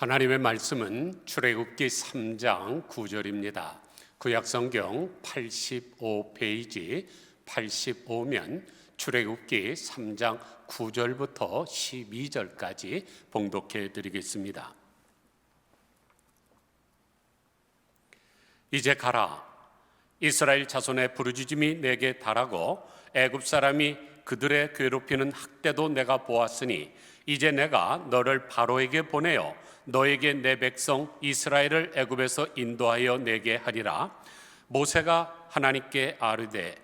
하나님의 말씀은 출애굽기 3장 9절입니다. 구약성경 85페이지 85면 출애굽기 3장 9절부터 12절까지 봉독해 드리겠습니다. 이제 가라. 이스라엘 자손의 부르짖음이 내게 달하고 애굽 사람이 그들의 괴롭히는 학대도 내가 보았으니 이제 내가 너를 바로에게 보내어 너에게 내 백성 이스라엘을 애굽에서 인도하여 내게 하리라. 모세가 하나님께 아뢰되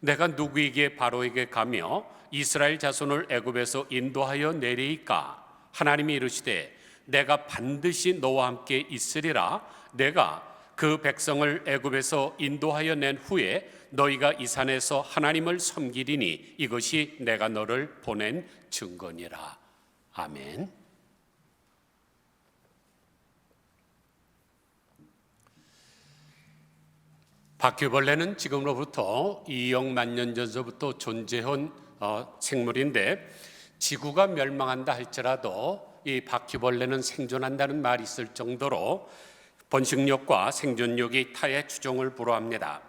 내가 누구에게 바로에게 가며 이스라엘 자손을 애굽에서 인도하여 내리이까? 하나님이 이르시되 내가 반드시 너와 함께 있으리라. 내가 그 백성을 애굽에서 인도하여 낸 후에 너희가 이 산에서 하나님을 섬기리니 이것이 내가 너를 보낸 증거니라. 아멘. 바퀴벌레는 지금으로부터 2억만 년 전서부터 존재한 생물인데 지구가 멸망한다 할지라도 이 바퀴벌레는 생존한다는 말이 있을 정도로 번식력과 생존력이 타의 추종을 불허합니다.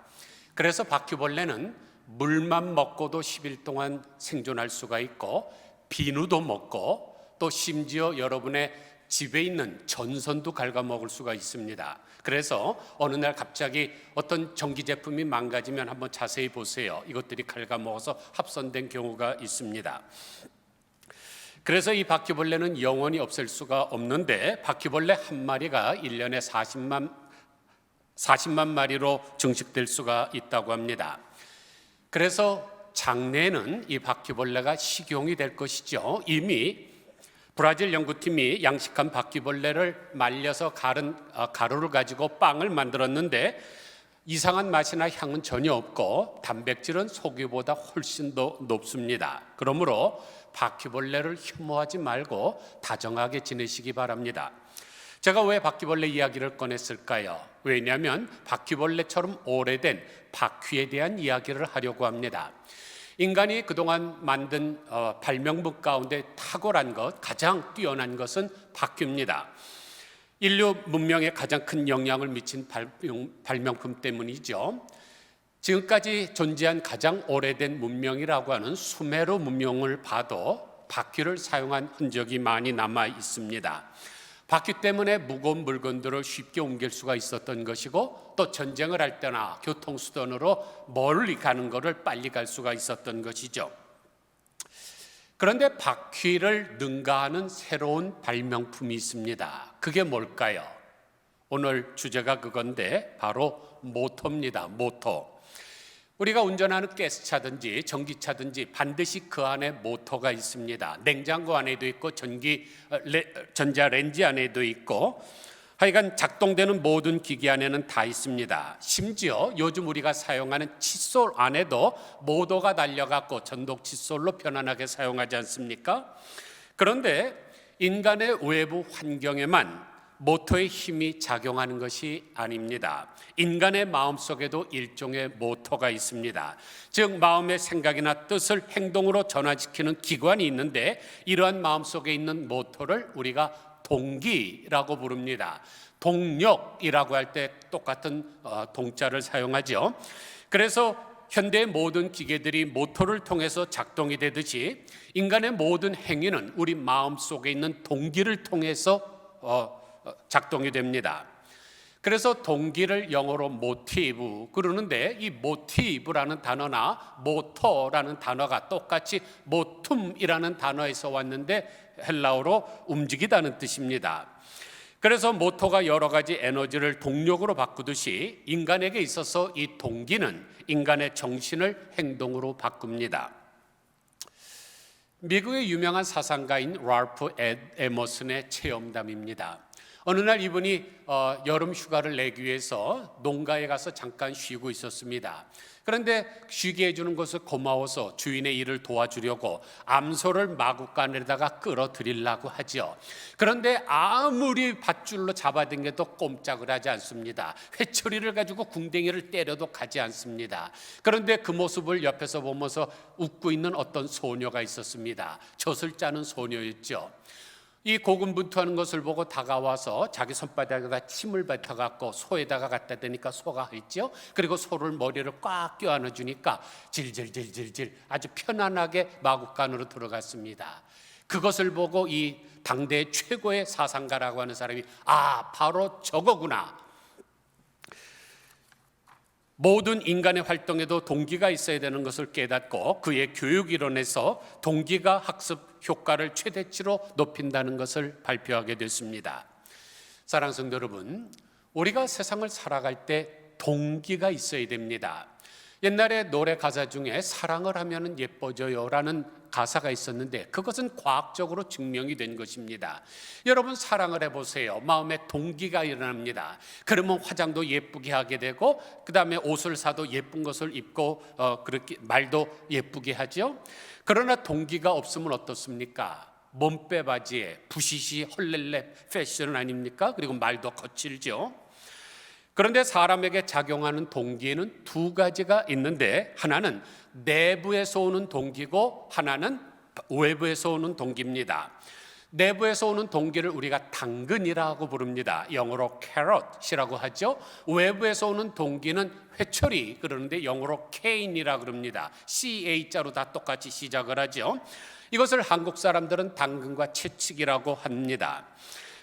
그래서 바퀴벌레는 물만 먹고도 10일 동안 생존할 수가 있고 비누도 먹고 또 심지어 여러분의 집에 있는 전선도 갉아먹을 수가 있습니다. 그래서 어느 날 갑자기 어떤 전기 제품이 망가지면 한번 자세히 보세요. 이것들이 갉아먹어서 합선된 경우가 있습니다. 그래서 이 바퀴벌레는 영원히 없을 수가 없는데 바퀴벌레 한 마리가 1년에 40만 마리로 증식될 수가 있다고 합니다. 그래서 장래에는 이 바퀴벌레가 식용이 될 것이죠. 이미 브라질 연구팀이 양식한 바퀴벌레를 말려서 갈은 가루를 가지고 빵을 만들었는데 이상한 맛이나 향은 전혀 없고 단백질은 소고기보다 훨씬 더 높습니다. 그러므로 바퀴벌레를 혐오하지 말고 다정하게 지내시기 바랍니다. 제가 왜 바퀴벌레 이야기를 꺼냈을까요? 왜냐하면 바퀴벌레처럼 오래된 바퀴에 대한 이야기를 하려고 합니다. 인간이 그동안 만든 발명품 가운데 탁월한 것, 가장 뛰어난 것은 바퀴입니다. 인류 문명에 가장 큰 영향을 미친 발명품 때문이죠. 지금까지 존재한 가장 오래된 문명이라고 하는 수메르 문명을 봐도 바퀴를 사용한 흔적이 많이 남아 있습니다. 바퀴 때문에 무거운 물건들을 쉽게 옮길 수가 있었던 것이고 또 전쟁을 할 때나 교통수단으로 멀리 가는 것을 빨리 갈 수가 있었던 것이죠. 그런데 바퀴를 능가하는 새로운 발명품이 있습니다. 그게 뭘까요? 오늘 주제가 그건데 바로 모터입니다. 모터. 우리가 운전하는 가스차든지 전기차든지 반드시 그 안에 모터가 있습니다. 냉장고 안에도 있고 전자레인지 안에도 있고 하여간 작동되는 모든 기기 안에는 다 있습니다. 심지어 요즘 우리가 사용하는 칫솔 안에도 모터가 달려갖고 전동 칫솔로 편안하게 사용하지 않습니까? 그런데 인간의 외부 환경에만 모터의 힘이 작용하는 것이 아닙니다. 인간의 마음속에도 일종의 모터가 있습니다. 즉 마음의 생각이나 뜻을 행동으로 전환시키는 기관이 있는데 이러한 마음속에 있는 모터를 우리가 동기라고 부릅니다. 동력이라고 할 때 똑같은 동자를 사용하죠. 그래서 현대의 모든 기계들이 모터를 통해서 작동이 되듯이 인간의 모든 행위는 우리 마음속에 있는 동기를 통해서 작동이 됩니다. 그래서 동기를 영어로 모티브 그러는데 이 모티브라는 단어나 모터라는 단어가 똑같이 모툼이라는 단어에서 왔는데 헬라어로 움직이다는 뜻입니다. 그래서 모터가 여러 가지 에너지를 동력으로 바꾸듯이 인간에게 있어서 이 동기는 인간의 정신을 행동으로 바꿉니다. 미국의 유명한 사상가인 랄프 에머슨의 체험담입니다. 어느 날 이분이 여름 휴가를 내기 위해서 농가에 가서 잠깐 쉬고 있었습니다. 그런데 쉬게 해주는 것을 고마워서 주인의 일을 도와주려고 암소를 마구간에다가 끌어들이려고 하죠. 그런데 아무리 밧줄로 잡아당겨도 꼼짝을 하지 않습니다. 회초리를 가지고 궁뎅이를 때려도 가지 않습니다. 그런데 그 모습을 옆에서 보면서 웃고 있는 어떤 소녀가 있었습니다. 젖을 짜는 소녀였죠. 이 고군분투하는 것을 보고 다가와서 자기 손바닥에다 침을 뱉어갖고 소에다가 갖다 대니까 소가 했죠. 그리고 소를 머리를 꽉 껴안아 주니까 질질질질질 아주 편안하게 마국간으로 들어갔습니다. 그것을 보고 이 당대 최고의 사상가라고 하는 사람이 바로 저거구나. 모든 인간의 활동에도 동기가 있어야 되는 것을 깨닫고 그의 교육 이론에서 동기가 학습 효과를 최대치로 높인다는 것을 발표하게 됐습니다. 사랑하는 성도 여러분, 우리가 세상을 살아갈 때 동기가 있어야 됩니다. 옛날에 노래 가사 중에 사랑을 하면 예뻐져요라는 가사가 있었는데 그것은 과학적으로 증명이 된 것입니다. 여러분 사랑을 해보세요. 마음에 동기가 일어납니다. 그러면 화장도 예쁘게 하게 되고 그 다음에 옷을 사도 예쁜 것을 입고 그렇게 말도 예쁘게 하죠. 그러나 동기가 없으면 어떻습니까? 몸빼바지에 부시시 헐렐레 패션 아닙니까? 그리고 말도 거칠죠. 그런데 사람에게 작용하는 동기에는 두 가지가 있는데 하나는 내부에서 오는 동기고 하나는 외부에서 오는 동기입니다. 내부에서 오는 동기를 우리가 당근이라고 부릅니다. 영어로 carrot이라고 하죠. 외부에서 오는 동기는 회초리 그러는데 영어로 cane이라고 그럽니다. CA자로 다 똑같이 시작을 하죠. 이것을 한국 사람들은 당근과 채찍이라고 합니다.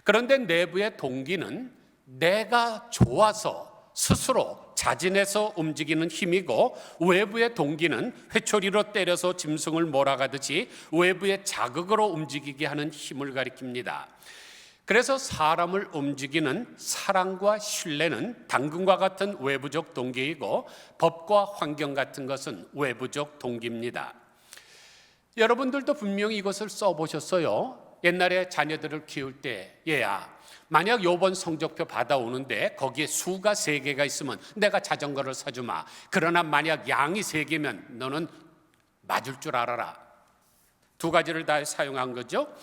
그런데 내부의 동기는 내가 좋아서 스스로 자진해서 움직이는 힘이고 외부의 동기는 회초리로 때려서 짐승을 몰아가듯이 외부의 자극으로 움직이게 하는 힘을 가리킵니다. 그래서 사람을 움직이는 사랑과 신뢰는 당근과 같은 외부적 동기이고 법과 환경 같은 것은 외부적 동기입니다. 여러분들도 분명히 이것을 써보셨어요. 옛날에 자녀들을 키울 때 얘야 만약 요번 성적표 받아오는데 거기에 수가 3개가 있으면 내가 자전거를 사주마. 그러나 만약 양이 3개면 너는 맞을 줄 알아라. 두 가지를 다 사용한 거죠.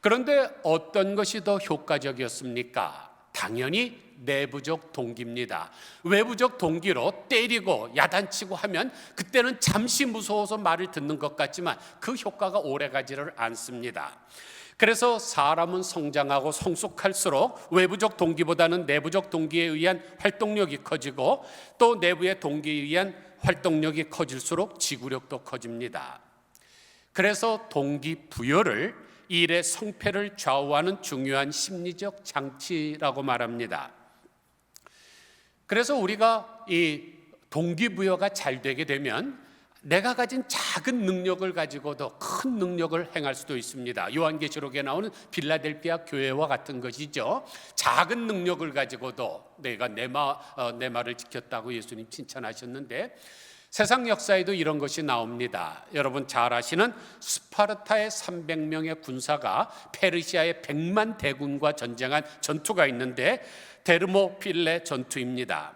그런데 어떤 것이 더 효과적이었습니까? 당연히 내부적 동기입니다. 외부적 동기로 때리고 야단치고 하면 그때는 잠시 무서워서 말을 듣는 것 같지만 그 효과가 오래가지를 않습니다. 그래서 사람은 성장하고 성숙할수록 외부적 동기보다는 내부적 동기에 의한 활동력이 커지고 또 내부의 동기에 의한 활동력이 커질수록 지구력도 커집니다. 그래서 동기부여를 일의 성패를 좌우하는 중요한 심리적 장치라고 말합니다. 그래서 우리가 이 동기부여가 잘 되게 되면 내가 가진 작은 능력을 가지고도 큰 능력을 행할 수도 있습니다. 요한계시록에 나오는 빌라델피아 교회와 같은 것이죠. 작은 능력을 가지고도 내가 내 말을 지켰다고 예수님 칭찬하셨는데 세상 역사에도 이런 것이 나옵니다. 여러분 잘 아시는 스파르타의 300명의 군사가 페르시아의 100만 대군과 전쟁한 전투가 있는데 데르모필레 전투입니다.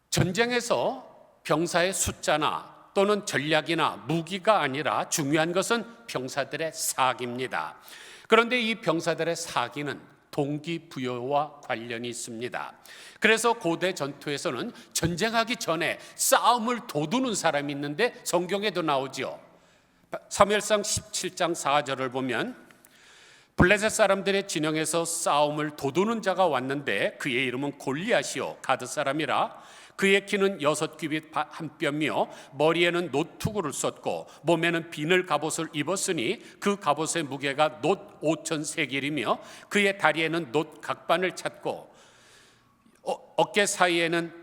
전쟁에서 병사의 숫자나 또는 전략이나 무기가 아니라 중요한 것은 병사들의 사기입니다. 그런데 이 병사들의 사기는 동기부여와 관련이 있습니다. 그래서 고대 전투에서는 전쟁하기 전에 싸움을 돋우는 사람이 있는데 성경에도 나오죠. 사무엘상 17장 4절을 보면 블레셋 사람들의 진영에서 싸움을 돋우는 자가 왔는데 그의 이름은 골리앗이요 가드 사람이라 그의 키는 6규빗 한 뼘이요 머리에는 노투구를 썼고 몸에는 비늘 갑옷을 입었으니 그 갑옷의 무게가 놋 5,000세겔이며 그의 다리에는 놋 각반을 찼고 어깨 사이에는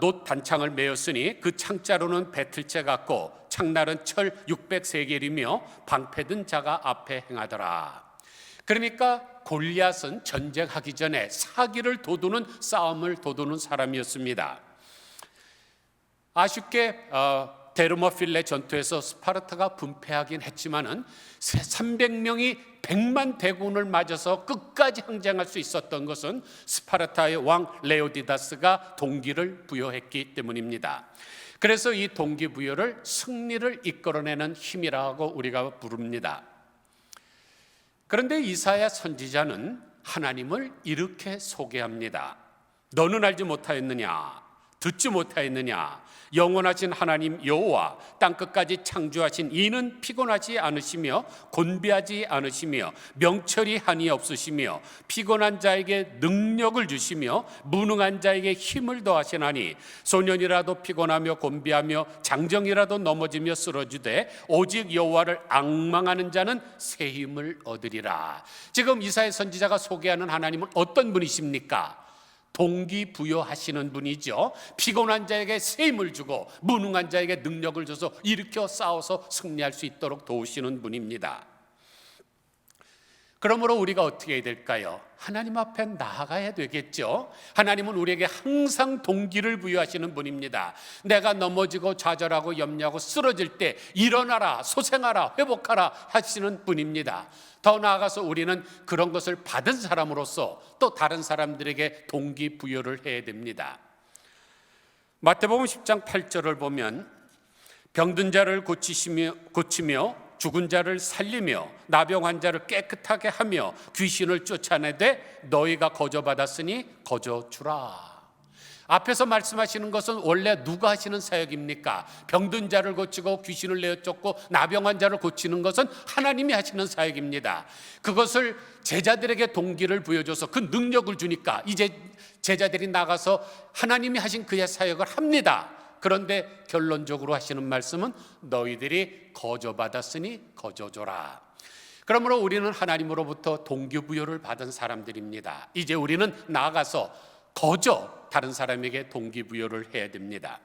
놋 단창을 메었으니 그 창자로는 배틀채 같고 창날은 철 600세겔이며 방패든 자가 앞에 행하더라. 그러니까 골리앗은 전쟁하기 전에 사기를 돋우는 싸움을 돋우는 사람이었습니다. 아쉽게 데르모필레 전투에서 스파르타가 분패하긴 했지만은 300명이 100만 대군을 맞아서 끝까지 항쟁할 수 있었던 것은 스파르타의 왕 레오디다스가 동기를 부여했기 때문입니다. 그래서 이 동기부여를 승리를 이끌어내는 힘이라고 우리가 부릅니다. 그런데 이사야 선지자는 하나님을 이렇게 소개합니다. 너는 알지 못하였느냐? 듣지 못하였느냐? 영원하신 하나님 여호와 땅끝까지 창조하신 이는 피곤하지 않으시며 곤비하지 않으시며 명철이 한이 없으시며 피곤한 자에게 능력을 주시며 무능한 자에게 힘을 더하시나니 소년이라도 피곤하며 곤비하며 장정이라도 넘어지며 쓰러지되 오직 여호와를 앙망하는 자는 새 힘을 얻으리라. 지금 이사야 선지자가 소개하는 하나님은 어떤 분이십니까? 동기부여하시는 분이죠. 피곤한 자에게 새 힘을 주고 무능한 자에게 능력을 줘서 일으켜 싸워서 승리할 수 있도록 도우시는 분입니다. 그러므로 우리가 어떻게 해야 될까요? 하나님 앞에 나아가야 되겠죠. 하나님은 우리에게 항상 동기를 부여하시는 분입니다. 내가 넘어지고 좌절하고 염려하고 쓰러질 때 일어나라, 소생하라, 회복하라 하시는 분입니다. 더 나아가서 우리는 그런 것을 받은 사람으로서 또 다른 사람들에게 동기부여를 해야 됩니다. 마태복음 10장 8절을 보면 병든 자를 고치며 죽은 자를 살리며 나병 환자를 깨끗하게 하며 귀신을 쫓아내되 너희가 거저받았으니 거저주라. 앞에서 말씀하시는 것은 원래 누가 하시는 사역입니까? 병든 자를 고치고 귀신을 내쫓고 나병 환자를 고치는 것은 하나님이 하시는 사역입니다. 그것을 제자들에게 동기를 부여줘서 그 능력을 주니까 이제 제자들이 나가서 하나님이 하신 그의 사역을 합니다. 그런데 결론적으로 하시는 말씀은 너희들이 거저받았으니 거저줘라. 그러므로 우리는 하나님으로부터 동기부여를 받은 사람들입니다. 이제 우리는 나아가서 거저 다른 사람에게 동기부여를 해야 됩니다.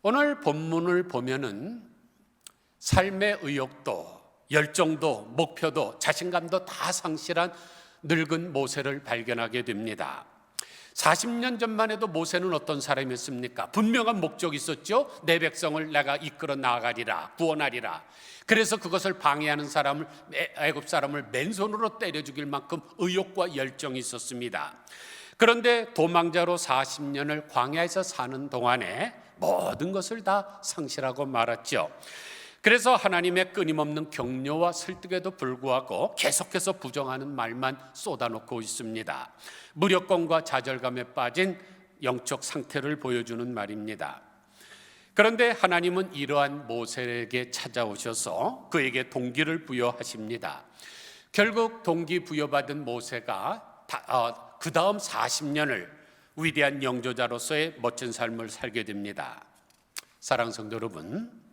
오늘 본문을 보면은 삶의 의욕도 열정도 목표도 자신감도 다 상실한 늙은 모세를 발견하게 됩니다. 40년 전만 해도 모세는 어떤 사람이었습니까? 분명한 목적이 있었죠. 내 백성을 내가 이끌어 나가리라, 구원하리라. 그래서 그것을 방해하는 사람을, 애굽 사람을 맨손으로 때려 죽일 만큼 의욕과 열정이 있었습니다. 그런데 도망자로 40년을 광야에서 사는 동안에 모든 것을 다 상실하고 말았죠. 그래서 하나님의 끊임없는 격려와 설득에도 불구하고 계속해서 부정하는 말만 쏟아놓고 있습니다. 무력감과 좌절감에 빠진 영적 상태를 보여주는 말입니다. 그런데 하나님은 이러한 모세에게 찾아오셔서 그에게 동기를 부여하십니다. 결국 동기 부여받은 모세가 그 다음 40년을 위대한 영조자로서의 멋진 삶을 살게 됩니다. 사랑하는 성도 여러분,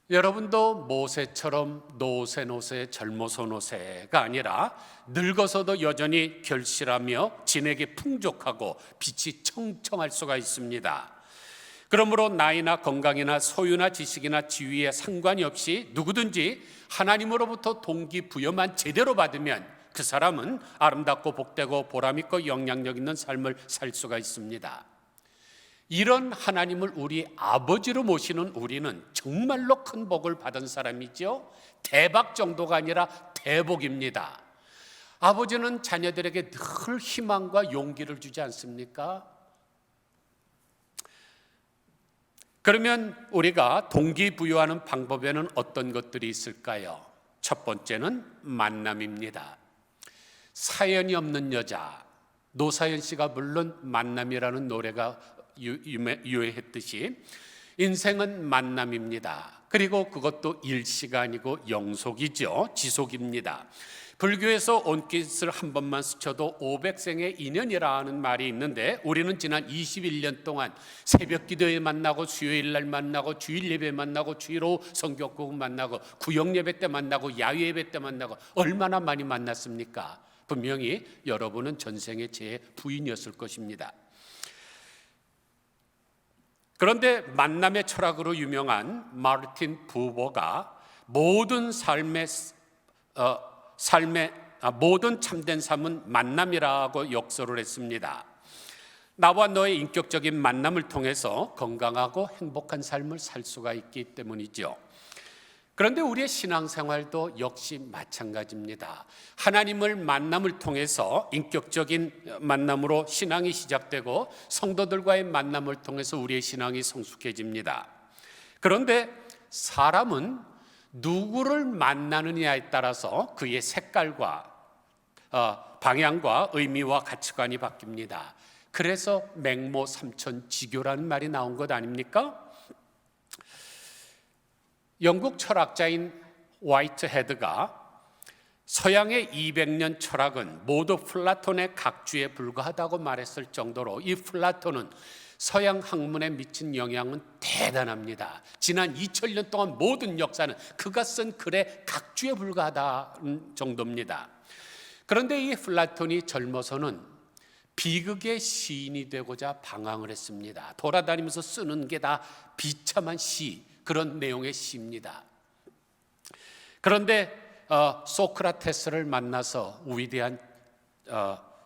여러분도 모세처럼 노세 젊어서 노세가 아니라 늙어서도 여전히 결실하며 진에게 풍족하고 빛이 청청할 수가 있습니다. 그러므로 나이나 건강이나 소유나 지식이나 지위에 상관이 없이 누구든지 하나님으로부터 동기부여만 제대로 받으면 그 사람은 아름답고 복되고 보람있고 영향력 있는 삶을 살 수가 있습니다. 이런 하나님을 우리 아버지로 모시는 우리는 정말로 큰 복을 받은 사람이죠. 대박 정도가 아니라 대복입니다. 아버지는 자녀들에게 늘 희망과 용기를 주지 않습니까? 그러면 우리가 동기부여하는 방법에는 어떤 것들이 있을까요? 첫 번째는 만남입니다. 사연이 없는 여자, 노사연 씨가 물론 만남이라는 노래가 유행했듯이 인생은 만남입니다. 그리고 그것도 일시가 아니고 영속이죠. 지속입니다. 불교에서 온깃을 한 번만 스쳐도 500생의 인연이라 하는 말이 있는데 우리는 지난 21년 동안 새벽 기도에 만나고 수요일날 만나고 주일 예배 만나고 주일 오후 성경국 만나고 구역 예배 때 만나고 야외 예배 때 만나고 얼마나 많이 만났습니까? 분명히 여러분은 전생의 제 부인이었을 것입니다. 그런데 만남의 철학으로 유명한 마르틴 부버가 모든 모든 참된 삶은 만남이라고 역설을 했습니다. 나와 너의 인격적인 만남을 통해서 건강하고 행복한 삶을 살 수가 있기 때문이죠. 그런데 우리의 신앙생활도 역시 마찬가지입니다. 하나님을 만남을 통해서 인격적인 만남으로 신앙이 시작되고 성도들과의 만남을 통해서 우리의 신앙이 성숙해집니다. 그런데 사람은 누구를 만나느냐에 따라서 그의 색깔과 방향과 의미와 가치관이 바뀝니다. 그래서 맹모 삼천지교라는 말이 나온 것 아닙니까? 영국 철학자인 화이트헤드가 서양의 200년 철학은 모두 플라톤의 각주에 불과하다고 말했을 정도로 이 플라톤은 서양 학문에 미친 영향은 대단합니다. 지난 2000년 동안 모든 역사는 그가 쓴 글의 각주에 불과하다는 정도입니다. 그런데 이 플라톤이 젊어서는 비극의 시인이 되고자 방황을 했습니다. 돌아다니면서 쓰는 게 다 비참한 시, 그런 내용의 시입니다. 그런데 소크라테스를 만나서 위대한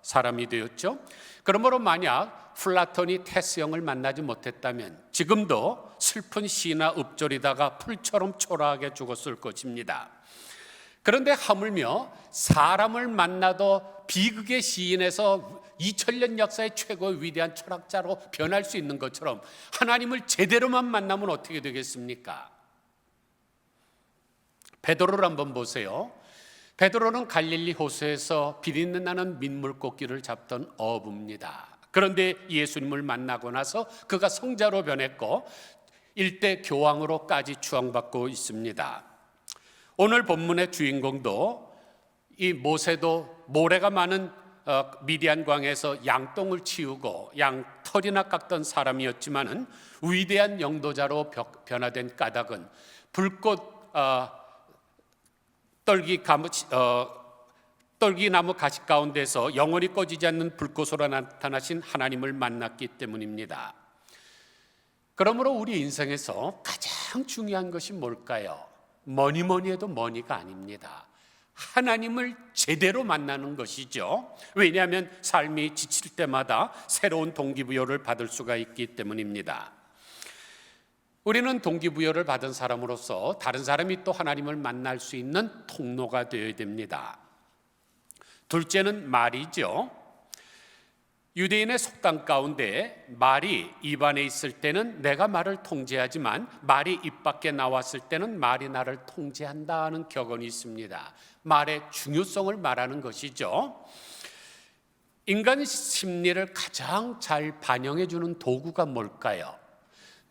사람이 되었죠. 그러므로 만약 플라톤이 테스 형을 만나지 못했다면 지금도 슬픈 시나 읊조리다가 풀처럼 초라하게 죽었을 것입니다. 그런데 하물며 사람을 만나도 비극의 시인에서 2000년 역사의 최고의 위대한 철학자로 변할 수 있는 것처럼 하나님을 제대로만 만나면 어떻게 되겠습니까? 베드로를 한번 보세요. 베드로는 갈릴리 호수에서 비린내 나는 민물고기를 잡던 어부입니다. 그런데 예수님을 만나고 나서 그가 성자로 변했고 일대 교황으로까지 추앙받고 있습니다. 오늘 본문의 주인공도 이 모세도 모래가 많은 미디안 광에서 양똥을 치우고 양털이나 깎던 사람이었지만은 위대한 영도자로 변화된 까닭은 불꽃 떨기나무 가시 가운데서 영원히 꺼지지 않는 불꽃으로 나타나신 하나님을 만났기 때문입니다. 그러므로 우리 인생에서 가장 중요한 것이 뭘까요? 뭐니 해도 뭐니가 아닙니다. 하나님을 제대로 만나는 것이죠. 왜냐하면 삶이 지칠 때마다 새로운 동기부여를 받을 수가 있기 때문입니다. 우리는 동기부여를 받은 사람으로서 다른 사람이 또 하나님을 만날 수 있는 통로가 되어야 됩니다. 둘째는 말이죠. 유대인의 속담 가운데 말이 입안에 있을 때는 내가 말을 통제하지만 말이 입 밖에 나왔을 때는 말이 나를 통제한다는 격언이 있습니다. 말의 중요성을 말하는 것이죠. 인간 심리를 가장 잘 반영해 주는 도구가 뭘까요?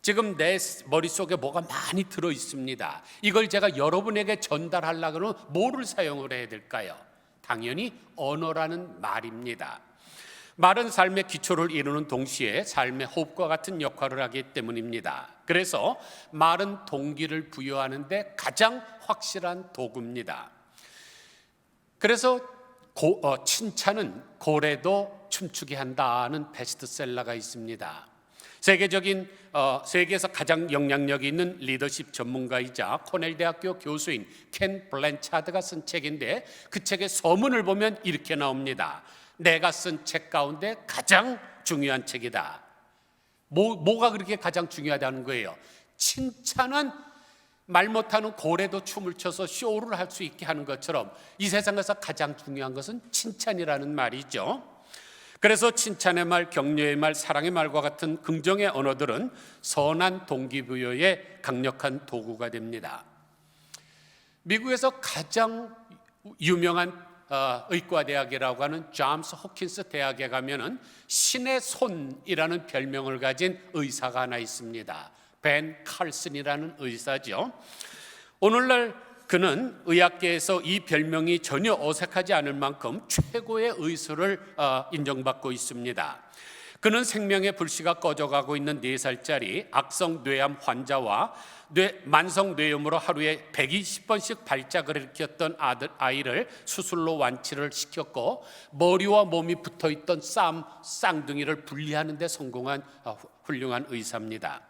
지금 내 머릿속에 뭐가 많이 들어 있습니다. 이걸 제가 여러분에게 전달하려면 뭐를 사용을 해야 될까요? 당연히 언어라는 말입니다. 말은 삶의 기초를 이루는 동시에 삶의 호흡과 같은 역할을 하기 때문입니다. 그래서 말은 동기를 부여하는 데 가장 확실한 도구입니다. 그래서 칭찬은 고래도 춤추게 한다는 베스트셀러가 있습니다. 세계에서 가장 영향력이 있는 리더십 전문가이자 코넬 대학교 교수인 켄 블랜차드가 쓴 책인데 그 책의 서문을 보면 이렇게 나옵니다. 내가 쓴 책 가운데 가장 중요한 책이다. 뭐가 그렇게 가장 중요하다는 거예요? 칭찬은 말 못하는 고래도 춤을 춰서 쇼를 할 수 있게 하는 것처럼 이 세상에서 가장 중요한 것은 칭찬이라는 말이죠. 그래서 칭찬의 말, 격려의 말, 사랑의 말과 같은 긍정의 언어들은 선한 동기부여의 강력한 도구가 됩니다. 미국에서 가장 유명한 의과대학이라고 하는 존스 홉킨스 대학에 가면은 신의 손이라는 별명을 가진 의사가 하나 있습니다. 벤 칼슨이라는 의사죠. 오늘날 그는 의학계에서 이 별명이 전혀 어색하지 않을 만큼 최고의 의술을 인정받고 있습니다. 그는 생명의 불씨가 꺼져가고 있는 4살짜리 악성 뇌암 환자와 만성 뇌염으로 하루에 120번씩 발작을 일으켰던 아이를 수술로 완치를 시켰고 머리와 몸이 붙어있던 쌍둥이를 분리하는 데 성공한 훌륭한 의사입니다.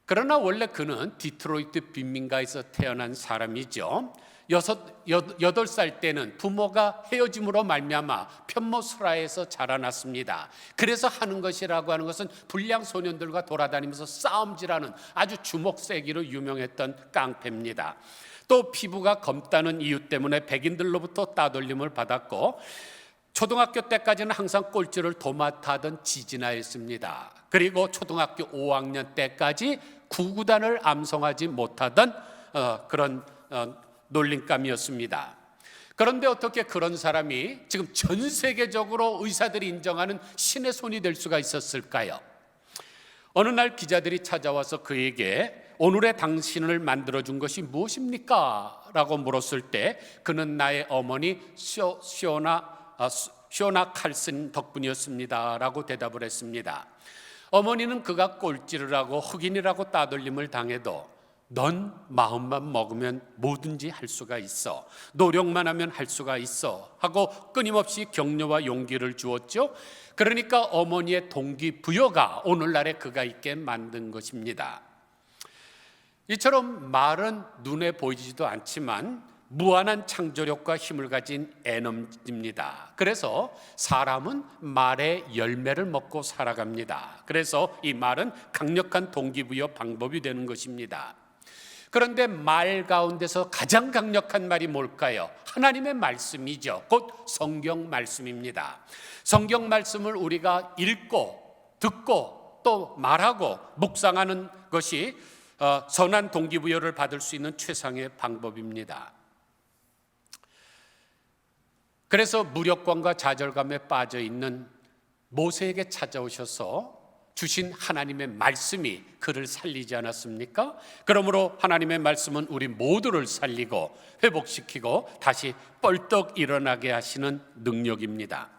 그러나 원래 그는 디트로이트 빈민가에서 태어난 사람이죠. 8살 때는 부모가 헤어짐으로 말미암아 편모스라에서 자라났습니다. 그래서 하는 것이라고 하는 것은 불량 소년들과 돌아다니면서 싸움질하는 아주 주먹세기로 유명했던 깡패입니다. 또 피부가 검다는 이유 때문에 백인들로부터 따돌림을 받았고 초등학교 때까지는 항상 꼴찌를 도맡아하던 지지나였습니다. 그리고 초등학교 5학년 때까지 구구단을 암송하지 못하던 그런 놀림감이었습니다. 그런데 어떻게 그런 사람이 지금 전 세계적으로 의사들이 인정하는 신의 손이 될 수가 있었을까요? 어느 날 기자들이 찾아와서 그에게 오늘의 당신을 만들어준 것이 무엇입니까? 라고 물었을 때 그는 나의 어머니 쇼나 칼슨 덕분이었습니다 라고 대답을 했습니다. 어머니는 그가 꼴찌를 하고 흑인이라고 따돌림을 당해도 넌 마음만 먹으면 뭐든지 할 수가 있어, 노력만 하면 할 수가 있어 하고 끊임없이 격려와 용기를 주었죠. 그러니까 어머니의 동기부여가 오늘날에 그가 있게 만든 것입니다. 이처럼 말은 눈에 보이지도 않지만 무한한 창조력과 힘을 가진 에너지입니다. 그래서 사람은 말의 열매를 먹고 살아갑니다. 그래서 이 말은 강력한 동기부여 방법이 되는 것입니다. 그런데 말 가운데서 가장 강력한 말이 뭘까요? 하나님의 말씀이죠. 곧 성경 말씀입니다. 성경 말씀을 우리가 읽고 듣고 또 말하고 묵상하는 것이 선한 동기부여를 받을 수 있는 최상의 방법입니다. 그래서 무력감과 좌절감에 빠져 있는 모세에게 찾아오셔서 주신 하나님의 말씀이 그를 살리지 않았습니까? 그러므로 하나님의 말씀은 우리 모두를 살리고 회복시키고 다시 뻘떡 일어나게 하시는 능력입니다.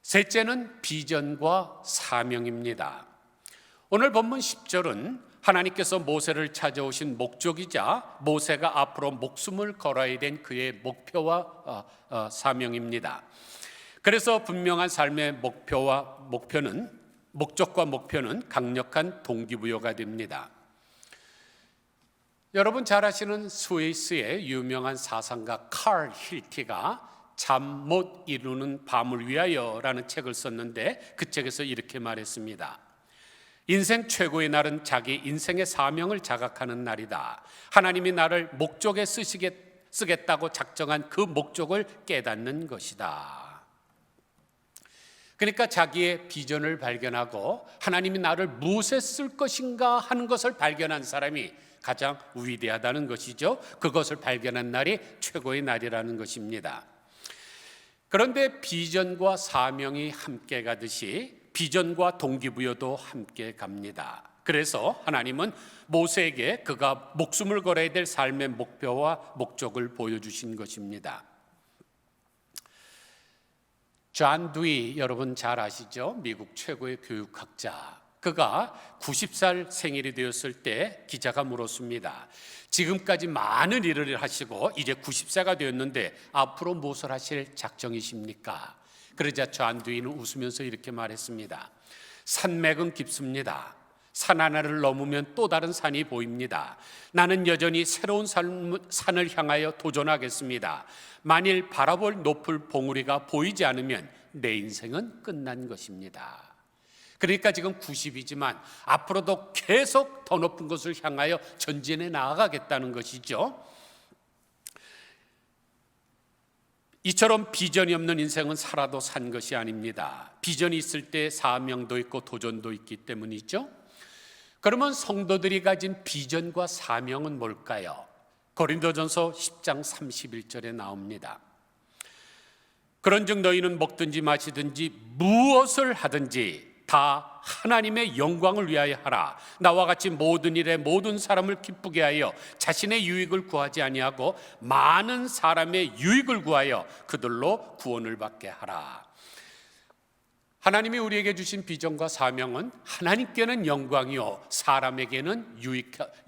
셋째는 비전과 사명입니다. 오늘 본문 10절은 하나님께서 모세를 찾아오신 목적이자 모세가 앞으로 목숨을 걸어야 된 그의 목표와 사명입니다. 그래서 분명한 삶의 목적과 목표는 강력한 동기부여가 됩니다. 여러분 잘 아시는 스위스의 유명한 사상가 칼 힐티가 잠 못 이루는 밤을 위하여라는 책을 썼는데 그 책에서 이렇게 말했습니다. 인생 최고의 날은 자기 인생의 사명을 자각하는 날이다. 하나님이 나를 목적에 쓰겠다고 작정한 그 목적을 깨닫는 것이다. 그러니까 자기의 비전을 발견하고 하나님이 나를 무엇에 쓸 것인가 하는 것을 발견한 사람이 가장 위대하다는 것이죠. 그것을 발견한 날이 최고의 날이라는 것입니다. 그런데 비전과 사명이 함께 가듯이 비전과 동기부여도 함께 갑니다. 그래서 하나님은 모세에게 그가 목숨을 걸어야 될 삶의 목표와 목적을 보여주신 것입니다. 존 듀이 여러분 잘 아시죠? 미국 최고의 교육학자. 그가 90살 생일이 되었을 때 기자가 물었습니다. 지금까지 많은 일을 하시고 이제 90세가 되었는데 앞으로 무엇을 하실 작정이십니까? 그러자 존 듀이는 웃으면서 이렇게 말했습니다. 산맥은 깊습니다. 산 하나를 넘으면 또 다른 산이 보입니다. 나는 여전히 새로운 산을 향하여 도전하겠습니다. 만일 바라볼 높을 봉우리가 보이지 않으면 내 인생은 끝난 것입니다. 그러니까 지금 90이지만 앞으로도 계속 더 높은 곳을 향하여 전진해 나아가겠다는 것이죠. 이처럼 비전이 없는 인생은 살아도 산 것이 아닙니다. 비전이 있을 때 사명도 있고 도전도 있기 때문이죠. 그러면 성도들이 가진 비전과 사명은 뭘까요? 고린도전서 10장 31절에 나옵니다. 그런즉 너희는 먹든지 마시든지 무엇을 하든지 다 하나님의 영광을 위하여 하라. 나와 같이 모든 일에 모든 사람을 기쁘게 하여 자신의 유익을 구하지 아니하고 많은 사람의 유익을 구하여 그들로 구원을 받게 하라. 하나님이 우리에게 주신 비전과 사명은 하나님께는 영광이요 사람에게는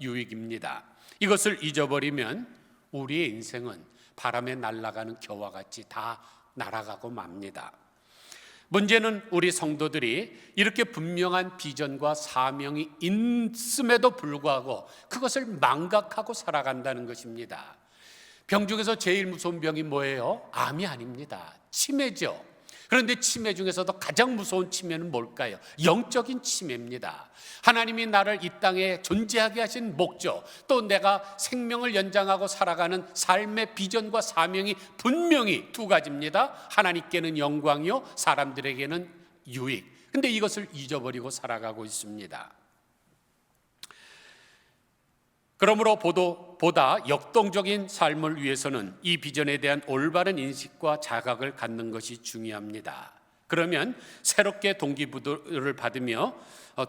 유익입니다. 이것을 잊어버리면 우리의 인생은 바람에 날아가는 겨와 같이 다 날아가고 맙니다. 문제는 우리 성도들이 이렇게 분명한 비전과 사명이 있음에도 불구하고 그것을 망각하고 살아간다는 것입니다. 병 중에서 제일 무서운 병이 뭐예요? 암이 아닙니다. 치매죠. 그런데 치매 중에서도 가장 무서운 치매는 뭘까요? 영적인 치매입니다. 하나님이 나를 이 땅에 존재하게 하신 목적, 또 내가 생명을 연장하고 살아가는 삶의 비전과 사명이 분명히 두 가지입니다. 하나님께는 영광이요, 사람들에게는 유익. 근데 이것을 잊어버리고 살아가고 있습니다. 그러므로 보다 역동적인 삶을 위해서는 이 비전에 대한 올바른 인식과 자각을 갖는 것이 중요합니다. 그러면 새롭게 동기부여를 받으며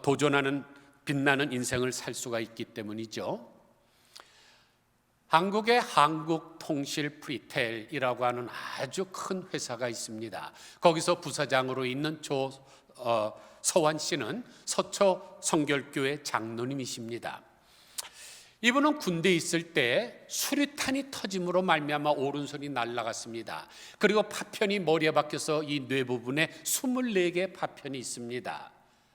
도전하는 빛나는 인생을 살 수가 있기 때문이죠. 한국의 한국통실 프리텔이라고 하는 아주 큰 회사가 있습니다. 거기서 부사장으로 있는 서환 씨는 서초 성결교회 장로님이십니다. 이분은 군대에 있을 때 수류탄이 터짐으로 말미암아 오른손이 날아갔습니다. 그리고 파편이 머리에 박혀서 이 뇌 부분에 24개의 파편이 있습니다.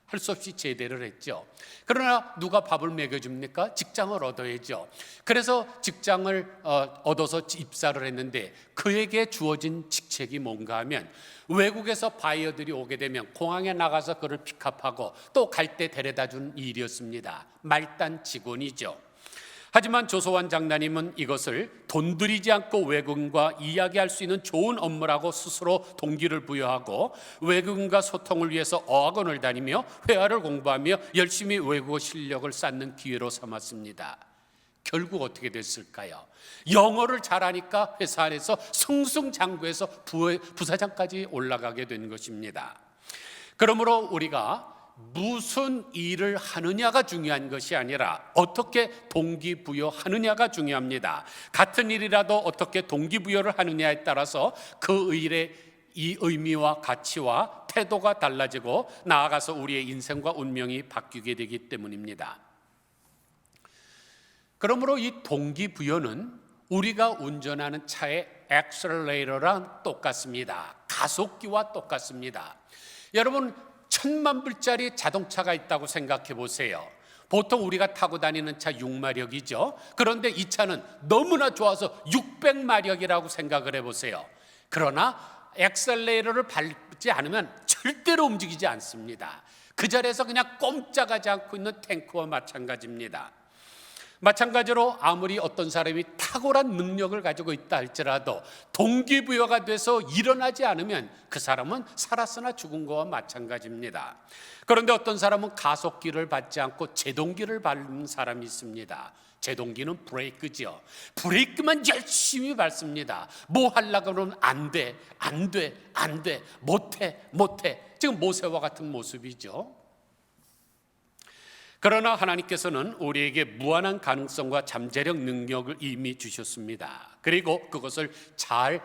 할 수 없이 제대를 했죠. 그러나 누가 밥을 먹여줍니까? 직장을 얻어야죠. 그래서 직장을 얻어서 입사를 했는데 그에게 주어진 직책이 뭔가 하면 외국에서 바이어들이 오게 되면 공항에 나가서 그를 픽업하고 또 갈 때 데려다 준 일이었습니다. 말단 직원이죠. 하지만 조소환 장로님은 이것을 돈 들이지 않고 외국인과 이야기할 수 있는 좋은 업무라고 스스로 동기를 부여하고 외국인과 소통을 위해서 어학원을 다니며 회화를 공부하며 열심히 외국어 실력을 쌓는 기회로 삼았습니다. 결국 어떻게 됐을까요? 영어를 잘하니까 회사 안에서 승승장구해서 부사장까지 올라가게 된 것입니다. 그러므로 우리가 무슨 일을 하느냐가 중요한 것이 아니라 어떻게 동기부여하느냐가 중요합니다. 같은 일이라도 어떻게 동기부여를 하느냐에 따라서 그 일의 이 의미와 가치와 태도가 달라지고 나아가서 우리의 인생과 운명이 바뀌게 되기 때문입니다. 그러므로 이 동기부여는 우리가 운전하는 차의 엑셀레이터랑 똑같습니다. 가속기와 똑같습니다. 여러분, 1000만 불짜리 자동차가 있다고 생각해 보세요. 보통 우리가 타고 다니는 차 6마력이죠. 그런데 이 차는 너무나 좋아서 600마력이라고 생각을 해보세요. 그러나 엑셀레이터를 밟지 않으면 절대로 움직이지 않습니다. 그 자리에서 그냥 꼼짝하지 않고 있는 탱크와 마찬가지입니다. 마찬가지로 아무리 어떤 사람이 탁월한 능력을 가지고 있다 할지라도 동기부여가 돼서 일어나지 않으면 그 사람은 살았으나 죽은 것과 마찬가지입니다. 그런데 어떤 사람은 가속기를 밟지 않고 제동기를 밟는 사람이 있습니다. 제동기는 브레이크죠. 브레이크만 열심히 밟습니다. 뭐 하려고 그러면 안 돼, 못해. 지금 모세와 같은 모습이죠. 그러나 하나님께서는 우리에게 무한한 가능성과 잠재력 능력을 이미 주셨습니다. 그리고 그것을 잘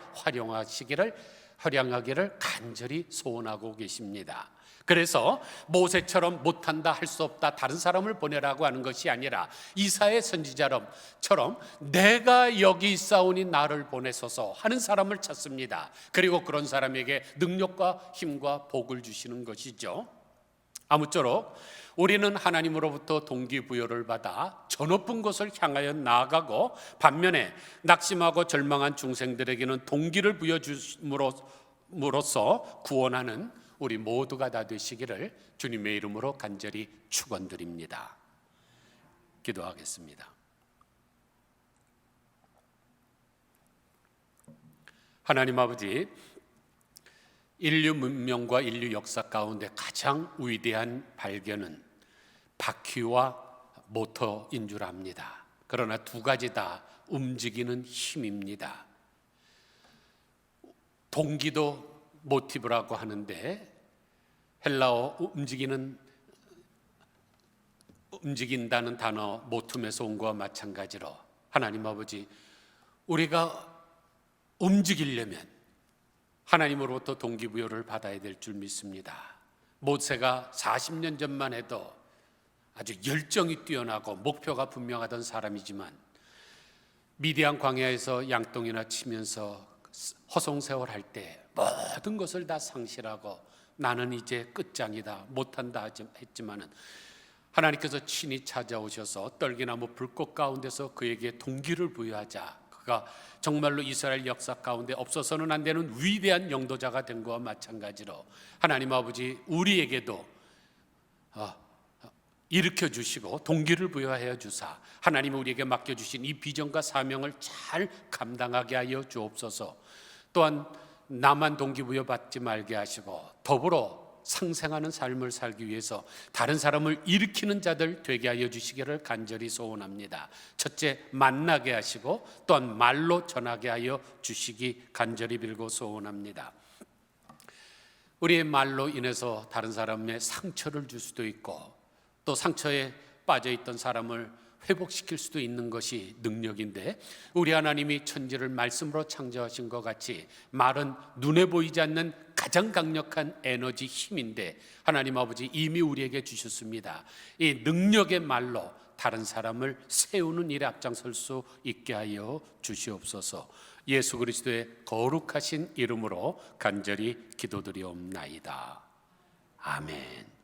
활용하기를 간절히 소원하고 계십니다. 그래서 모세처럼 못한다, 할 수 없다, 다른 사람을 보내라고 하는 것이 아니라 이사야 선지자처럼 내가 여기 있사오니 나를 보내소서 하는 사람을 찾습니다. 그리고 그런 사람에게 능력과 힘과 복을 주시는 것이죠. 아무쪼록 우리는 하나님으로부터 동기부여를 받아 저 높은 곳을 향하여 나아가고 반면에 낙심하고 절망한 중생들에게는 동기를 부여줌으로써 구원하는 우리 모두가 다 되시기를 주님의 이름으로 간절히 축원드립니다. 기도하겠습니다. 하나님 아버지, 인류 문명과 인류 역사 가운데 가장 위대한 발견은 바퀴와 모터인 줄 압니다. 그러나 두 가지 다 움직이는 힘입니다. 동기도 모티브라고 하는데 헬라어 움직인다는 단어 모툼에서 온 것과 마찬가지로 하나님 아버지, 우리가 움직이려면 하나님으로부터 동기부여를 받아야 될 줄 믿습니다. 모세가 40년 전만 해도 아주 열정이 뛰어나고 목표가 분명하던 사람이지만 미디안 광야에서 양똥이나 치면서 허송세월 할 때 모든 것을 다 상실하고 나는 이제 끝장이다, 못한다 했지만은 하나님께서 친히 찾아오셔서 떨기나무 불꽃 가운데서 그에게 동기를 부여하자 그가 정말로 이스라엘 역사 가운데 없어서는 안 되는 위대한 영도자가 된 것과 마찬가지로 하나님 아버지, 우리에게도 일으켜 주시고 동기를 부여하여 주사 하나님이 우리에게 맡겨주신 이 비전과 사명을 잘 감당하게 하여 주옵소서. 또한 나만 동기부여 받지 말게 하시고 더불어 상생하는 삶을 살기 위해서 다른 사람을 일으키는 자들 되게 하여 주시기를 간절히 소원합니다. 첫째, 만나게 하시고 또한 말로 전하게 하여 주시기 간절히 빌고 소원합니다. 우리의 말로 인해서 다른 사람의 상처를 줄 수도 있고 또 상처에 빠져있던 사람을 회복시킬 수도 있는 것이 능력인데, 우리 하나님이 천지를 말씀으로 창조하신 것 같이 말은 눈에 보이지 않는 가장 강력한 에너지, 힘인데 하나님 아버지 이미 우리에게 주셨습니다. 이 능력의 말로 다른 사람을 세우는 일에 앞장설 수 있게 하여 주시옵소서. 예수 그리스도의 거룩하신 이름으로 간절히 기도드리옵나이다. 아멘.